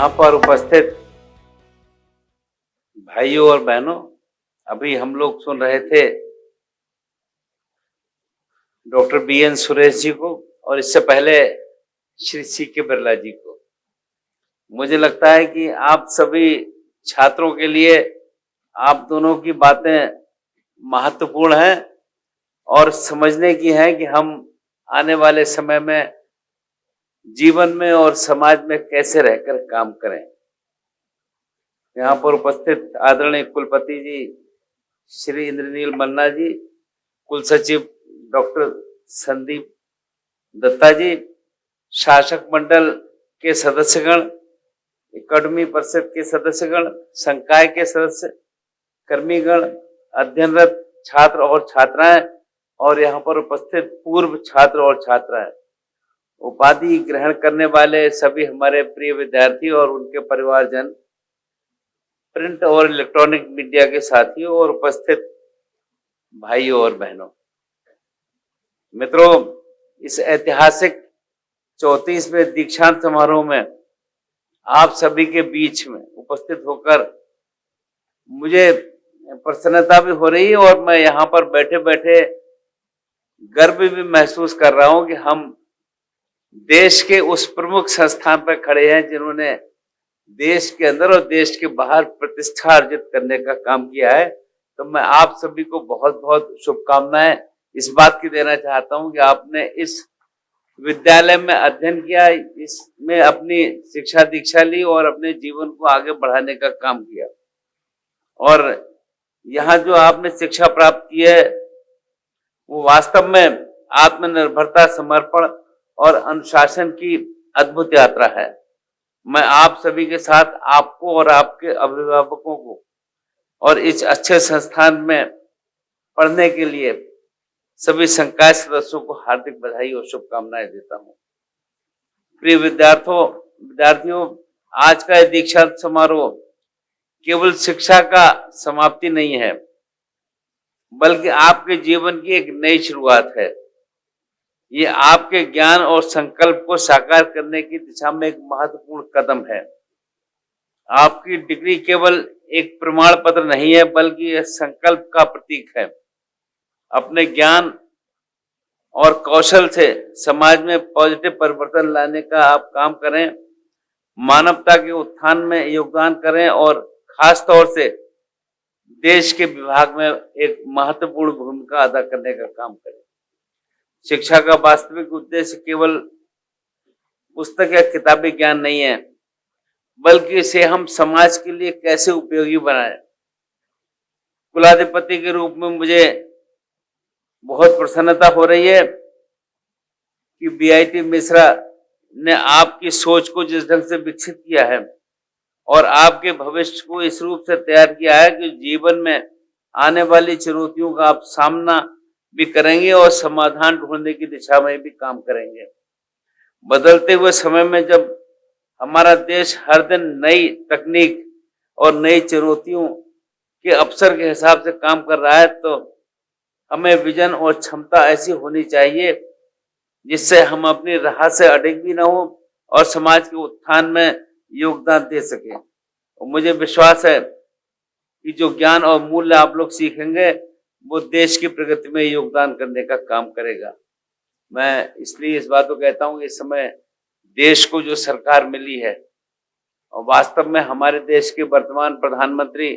यहाँ पर उपस्थित भाइयों और बहनों, अभी हम लोग सुन रहे थे डॉक्टर BN सुरेश जी को और इससे पहले श्री CK बिरला जी को। मुझे लगता है कि आप सभी छात्रों के लिए आप दोनों की बातें महत्वपूर्ण हैं और समझने की हैं कि हम आने वाले समय में जीवन में और समाज में कैसे रहकर काम करें। यहाँ पर उपस्थित आदरणीय कुलपति जी श्री इंद्रनील मन्ना जी, कुल सचिव डॉक्टर संदीप दत्ता जी, शासक मंडल के सदस्यगण, एकेडमी परिषद के सदस्यगण, संकाय के सदस्य, कर्मीगण, अध्ययनरत छात्र और छात्राएं और यहाँ पर उपस्थित पूर्व छात्र और छात्राएं, उपाधि ग्रहण करने वाले सभी हमारे प्रिय विद्यार्थी और उनके परिवारजन, प्रिंट और इलेक्ट्रॉनिक मीडिया के साथियों और उपस्थित भाइयों और बहनों। मित्रों, इस ऐतिहासिक 34वें दीक्षांत समारोह में आप सभी के बीच में उपस्थित होकर मुझे प्रसन्नता भी हो रही है और मैं यहाँ पर बैठे बैठे गर्व भी महसूस कर रहा हूँ कि हम देश के उस प्रमुख संस्थान पर खड़े हैं जिन्होंने देश के अंदर और देश के बाहर प्रतिष्ठा अर्जित करने का काम किया है। तो मैं आप सभी को बहुत बहुत शुभकामनाएं इस बात की देना चाहता हूं कि आपने इस विद्यालय में अध्ययन किया, इसमें अपनी शिक्षा दीक्षा ली और अपने जीवन को आगे बढ़ाने का काम किया और यहाँ जो आपने शिक्षा प्राप्त की है वो वास्तव में आत्मनिर्भरता, समर्पण और अनुशासन की अद्भुत यात्रा है। मैं आप सभी के साथ आपको और आपके अभिभावकों को और इस अच्छे संस्थान में पढ़ने के लिए सभी संकाय सदस्यों को हार्दिक बधाई और शुभकामनाएं देता हूं। प्रिय विद्यार्थियों, आज का यह दीक्षांत समारोह केवल शिक्षा का समाप्ति नहीं है, बल्कि आपके जीवन की एक नई शुरुआत है। ये आपके ज्ञान और संकल्प को साकार करने की दिशा में एक महत्वपूर्ण कदम है। आपकी डिग्री केवल एक प्रमाण पत्र नहीं है, बल्कि यह संकल्प का प्रतीक है। अपने ज्ञान और कौशल से समाज में पॉजिटिव परिवर्तन लाने का आप काम करें, मानवता के उत्थान में योगदान करें और खास तौर से देश के विभाग में एक महत्वपूर्ण भूमिका अदा करने का काम करें। शिक्षा का वास्तविक उद्देश्य केवल पुस्तक या किताबी ज्ञान नहीं है, बल्कि इसे हम समाज के लिए कैसे उपयोगी बनाएं। कुलाधिपति के रूप में मुझे बहुत प्रसन्नता हो रही है कि BIT मिश्रा ने आपकी सोच को जिस ढंग से विकसित किया है और आपके भविष्य को इस रूप से तैयार किया है कि जीवन में आने वाली चुनौतियों का आप सामना भी करेंगे और समाधान ढूंढने की दिशा में भी काम करेंगे। बदलते हुए समय में जब हमारा देश हर दिन नई तकनीक और नई चुनौतियों के अवसर के हिसाब से काम कर रहा है, तो हमें विजन और क्षमता ऐसी होनी चाहिए जिससे हम अपनी राह से अड़िग भी न हो और समाज के उत्थान में योगदान दे सकें। और मुझे विश्वास है कि जो ज्ञान और मूल्य आप लोग सीखेंगे वो देश की प्रगति में योगदान करने का काम करेगा। मैं इसलिए इस बात को कहता हूँ कि इस समय देश को जो सरकार मिली है और वास्तव में हमारे देश के वर्तमान प्रधानमंत्री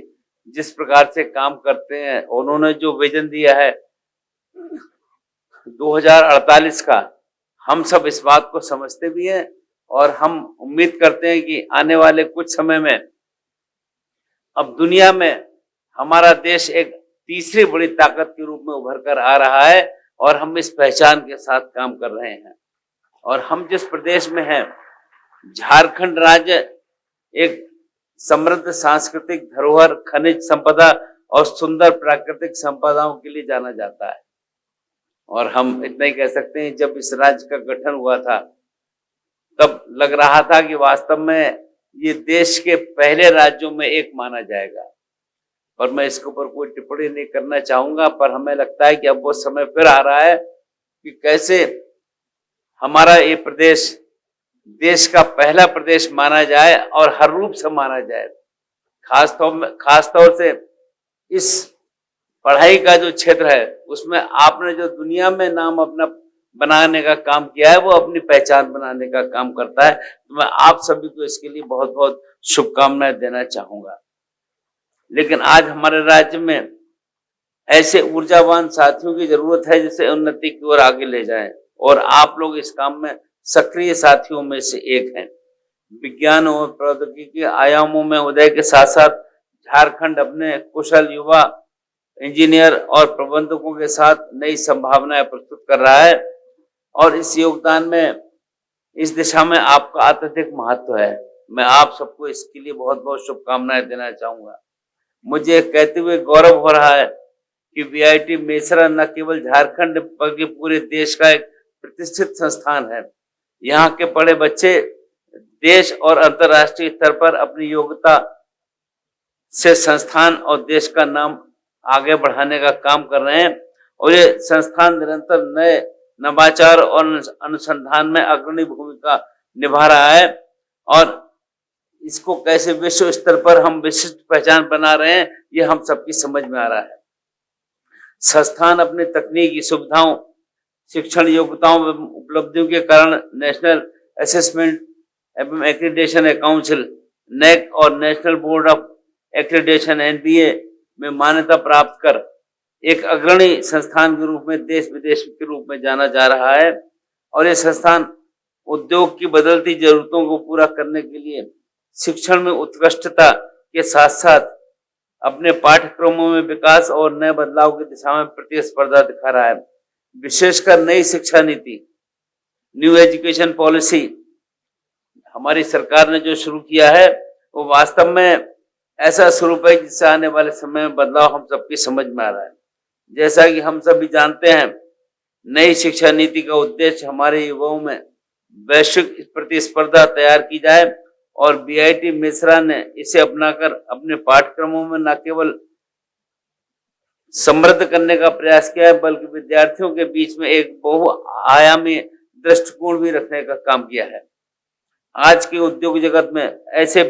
जिस प्रकार से काम करते हैं, उन्होंने जो विजन दिया है 2048 का, हम सब इस बात को समझते भी हैं और हम उम्मीद करते हैं कि आने वाले कुछ समय में अब दुनिया में हमारा देश एक तीसरी बड़ी ताकत के रूप में उभर कर आ रहा है और हम इस पहचान के साथ काम कर रहे हैं। और हम जिस प्रदेश में हैं, झारखंड राज्य एक समृद्ध सांस्कृतिक धरोहर, खनिज संपदा और सुंदर प्राकृतिक संपदाओं के लिए जाना जाता है। और हम इतना ही कह सकते हैं, जब इस राज्य का गठन हुआ था तब लग रहा था कि वास्तव में ये देश के पहले राज्यों में एक माना जाएगा। पर मैं इसके ऊपर कोई टिप्पणी नहीं करना चाहूंगा, पर हमें लगता है कि अब वो समय फिर आ रहा है कि कैसे हमारा ये प्रदेश देश का पहला प्रदेश माना जाए और हर रूप से माना जाए। खास तौर से इस पढ़ाई का जो क्षेत्र है उसमें आपने जो दुनिया में नाम अपना बनाने का काम किया है वो अपनी पहचान बनाने का काम करता है। तो मैं आप सभी को इसके लिए बहुत बहुत शुभकामनाएं देना चाहूंगा। लेकिन आज हमारे राज्य में ऐसे ऊर्जावान साथियों की जरूरत है जिसे उन्नति की ओर आगे ले जाएं, और आप लोग इस काम में सक्रिय साथियों में से एक हैं। विज्ञान और प्रौद्योगिकी के आयामों में उदय के साथ साथ झारखंड अपने कुशल युवा इंजीनियर और प्रबंधकों के साथ नई संभावनाएं प्रस्तुत कर रहा है, और इस योगदान में इस दिशा में आपका अत्यधिक महत्व है। मैं आप सबको इसके लिए बहुत बहुत शुभकामनाएं देना चाहूंगा। मुझे कहते हुए गौरव हो रहा है कि वीआईटी मेसरा न केवल झारखंड बल्कि पूरे देश का एक प्रतिष्ठित संस्थान है। यहाँ के पढ़े बच्चे देश और अंतर्राष्ट्रीय स्तर पर अपनी योग्यता से संस्थान और देश का नाम आगे बढ़ाने का काम कर रहे हैं, और ये संस्थान निरंतर नए नवाचार और अनुसंधान में अग्रणी भूमिका निभा रहा है, और इसको कैसे विश्व स्तर पर हम विशिष्ट पहचान बना रहे हैं ये हम सबकी समझ में आ रहा है। संस्थान अपने तकनीकी सुविधाओं, शिक्षण योग्यताओं एवं उपलब्धियों के कारण नेशनल असेसमेंट एवं एक्रीडेशन काउंसिल नेक और national board of accreditation NBA में मान्यता प्राप्त कर एक अग्रणी संस्थान के रूप में देश विदेश के रूप में जाना जा रहा है। और ये संस्थान उद्योग की बदलती जरूरतों को पूरा करने के लिए शिक्षण में उत्कृष्टता के साथ साथ अपने पाठ्यक्रमों में विकास और नए बदलाव की दिशा में प्रतिस्पर्धा दिखा रहा है। विशेषकर नई शिक्षा नीति, न्यू एजुकेशन पॉलिसी हमारी सरकार ने जो शुरू किया है वो वास्तव में ऐसा स्वरूप है जिससे आने वाले समय में बदलाव हम सबकी समझ में आ रहा है। जैसा कि हम सभी जानते हैं, नई शिक्षा नीति का उद्देश्य हमारे युवाओं में वैश्विक प्रतिस्पर्धा तैयार की जाए, और वीआईटी मेसरा ने इसे अपनाकर अपने पाठ्यक्रमों में न केवल समृद्ध करने का प्रयास किया है बल्कि विद्यार्थियों के बीच में एक बहुआयामी दृष्टिकोण भी रखने का काम किया है। आज के उद्योग जगत में ऐसे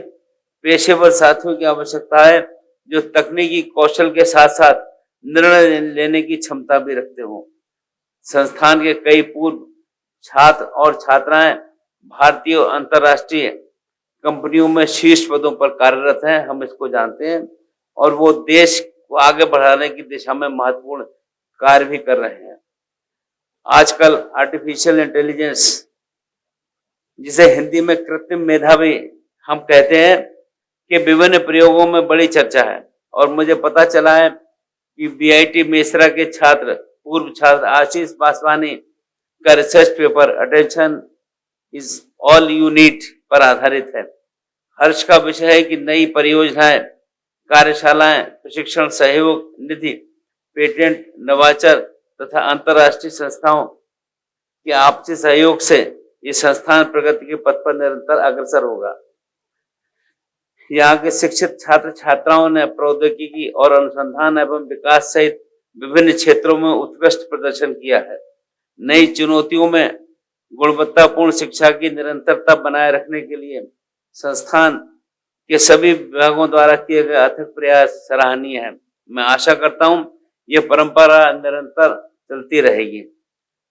पेशेवर साथियों की आवश्यकता है जो तकनीकी कौशल के साथ साथ निर्णय लेने की क्षमता भी रखते हो। संस्थान के कई पूर्व छात्र और छात्राएं भारतीय और अंतर्राष्ट्रीय कंपनियों में शीर्ष पदों पर कार्यरत हैं, हम इसको जानते हैं, और वो देश को आगे बढ़ाने की दिशा में महत्वपूर्ण कार्य भी कर रहे हैं। आजकल आर्टिफिशियल इंटेलिजेंस, जिसे हिंदी में कृत्रिम मेधा भी हम कहते हैं, कि विभिन्न प्रयोगों में बड़ी चर्चा है, और मुझे पता चला है कि वीआईटी मेसरा के पूर्व छात्र आशीष बासवानी का research paper attention is all you need पर आधारित है। हर्ष का विषय है कि नई परियोजनाएं, कार्यशालाएं, प्रशिक्षण सहयोग निधि, पेटेंट, नवाचार तथा अंतर्राष्ट्रीय संस्थाओं के आपसी सहयोग से ये संस्थान प्रगति के पथ पर निरंतर अग्रसर होगा। यहाँ के शिक्षित छात्र छात्राओं ने प्रौद्योगिकी और अनुसंधान एवं विकास सहित विभिन्न क्षेत्रों में उत्कृष्ट प्रदर्शन किया है। नई चुनौतियों में गुणवत्तापूर्ण शिक्षा की निरंतरता बनाए रखने के लिए संस्थान के सभी विभागों द्वारा किए गए अथक प्रयास सराहनीय है। मैं आशा करता हूं यह परंपरा निरंतर चलती रहेगी।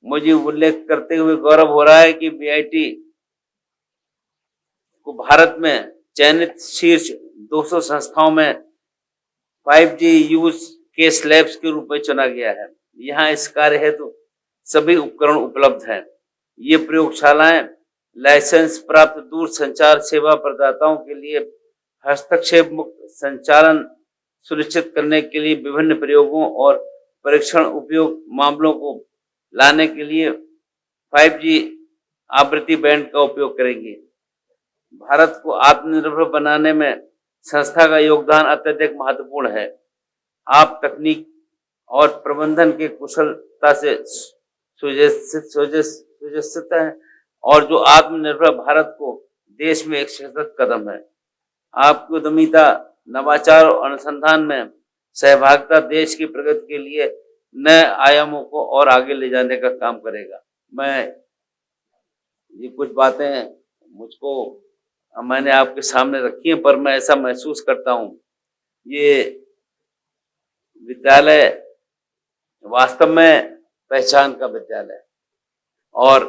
मुझे उल्लेख करते हुए गौरव हो रहा है कि वीआईटी को भारत में चयनित शीर्ष 200 संस्थाओं में 5G यूज केस लैब्स के रूप में चुना गया है। यहाँ इस कार्य हेतु सभी उपकरण उपलब्ध हैं। ये प्रयोगशालाएं लाइसेंस प्राप्त दूर संचार सेवा प्रदाताओं के लिए हस्तक्षेप मुक्त संचालन सुनिश्चित करने के लिए विभिन्न प्रयोगों और परीक्षण उपयोग मामलों को लाने के लिए 5G आवृत्ति बैंड का उपयोग करेंगी। भारत को आत्मनिर्भर बनाने में संस्था का योगदान अत्यधिक महत्वपूर्ण है। आप तकनीक और प्रबंधन के कुशलता से सुजस्थित हैं, और जो आत्मनिर्भर भारत को देश में एक सशक्त कदम है। आपकी उद्यमिता, नवाचार और अनुसंधान में सहभागिता देश की प्रगति के लिए नए आयामों को और आगे ले जाने का काम करेगा। मैं ये कुछ बातें मुझको मैंने आपके सामने रखी है, पर मैं ऐसा महसूस करता हूँ ये विद्यालय वास्तव में पहचान का विद्यालय है। और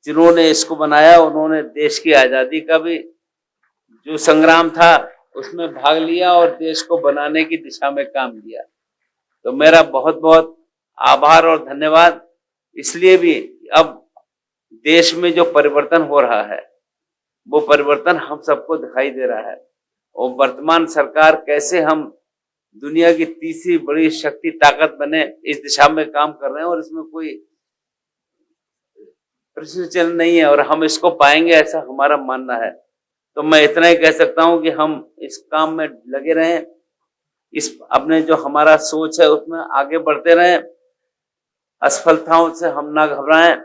जिन्होंने इसको बनाया उन्होंने देश की आजादी का भी जो संग्राम था उसमें भाग लिया और देश को बनाने की दिशा में काम किया। तो मेरा बहुत बहुत आभार और धन्यवाद। इसलिए भी अब देश में जो परिवर्तन हो रहा है वो परिवर्तन हम सबको दिखाई दे रहा है, और वर्तमान सरकार कैसे हम दुनिया की तीसरी बड़ी शक्ति ताकत बने इस दिशा में काम कर रहे हैं, और इसमें कोई प्रश्न चिन्ह नहीं है, और हम इसको पाएंगे ऐसा हमारा मानना है। तो मैं इतना ही कह सकता हूं कि हम इस काम में लगे रहें, इस अपने जो हमारा सोच है उसमें आगे बढ़ते रहें, असफलताओं से हम ना घबराएं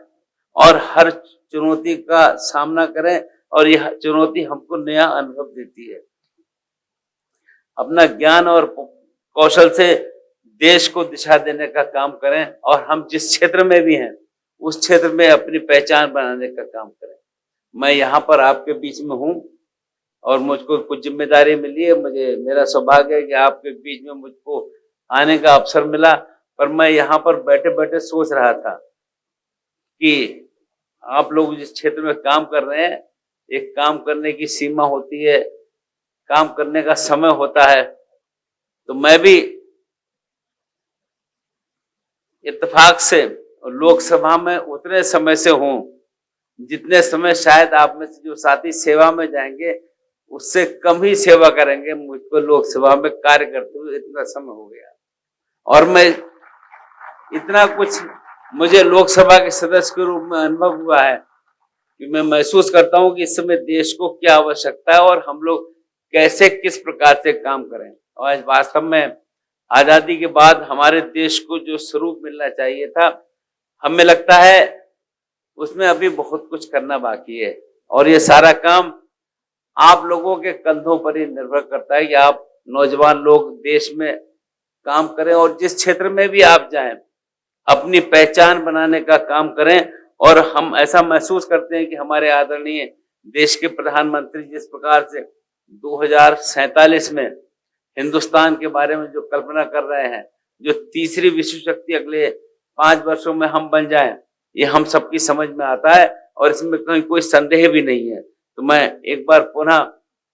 और हर चुनौती का सामना करें, और यह चुनौती हमको नया अनुभव देती है। अपना ज्ञान और कौशल से देश को दिशा देने का काम करें, और हम जिस क्षेत्र में भी हैं उस क्षेत्र में अपनी पहचान बनाने का काम करें। मैं यहाँ पर आपके बीच में हूँ और मुझको कुछ जिम्मेदारी मिली है। मेरा सौभाग्य है कि आपके बीच में मुझको आने का अवसर मिला, पर मैं यहाँ पर बैठे बैठे सोच रहा था कि आप लोग जिस क्षेत्र में काम कर रहे हैं, एक काम करने की सीमा होती है, काम करने का समय होता है। तो मैं भी इत्तेफाक से लोकसभा में उतने समय से हूँ जितने समय शायद आप में से जो साथी सेवा में जाएंगे उससे कम ही सेवा करेंगे। मुझको लोकसभा में कार्य करते हुए इतना समय हो गया, और मैं इतना कुछ मुझे लोकसभा के सदस्य के रूप में अनुभव हुआ है कि मैं महसूस करता हूं कि इस समय देश को क्या आवश्यकता है और हम लोग कैसे किस प्रकार से काम करें। और आज वास्तव में आजादी के बाद हमारे देश को जो स्वरूप मिलना चाहिए था, हमें लगता है उसमें अभी बहुत कुछ करना बाकी है, और ये सारा काम आप लोगों के कंधों पर ही निर्भर करता है कि आप नौजवान लोग देश में काम करें और जिस क्षेत्र में भी आप जाएं अपनी पहचान बनाने का काम करें। और हम ऐसा महसूस करते हैं कि हमारे आदरणीय देश के प्रधानमंत्री जिस प्रकार से 2047 में हिंदुस्तान के बारे में जो कल्पना कर रहे हैं, जो तीसरी विश्व शक्ति अगले 5 वर्षों में हम बन जाएं, ये हम सबकी समझ में आता है और इसमें कहीं कोई संदेह भी नहीं है। तो मैं एक बार पुनः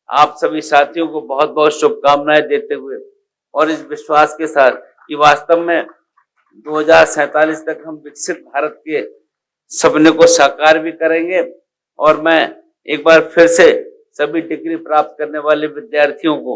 आप सभी साथियों को बहुत बहुत शुभकामनाएं देते हुए और इस विश्वास के साथ कि वास्तव में 2047 तक हम विकसित भारत के सपने को साकार भी करेंगे। और मैं एक बार फिर से सभी डिग्री प्राप्त करने वाले विद्यार्थियों को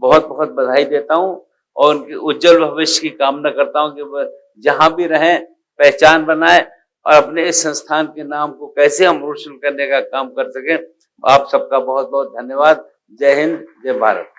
बहुत बहुत बधाई देता हूं और उनके उज्जवल भविष्य की कामना करता हूं कि वह जहां भी रहें पहचान बनाए और अपने इस संस्थान के नाम को कैसे हम रोशन करने का काम कर सकें। आप सबका बहुत बहुत धन्यवाद। जय हिंद, जय भारत।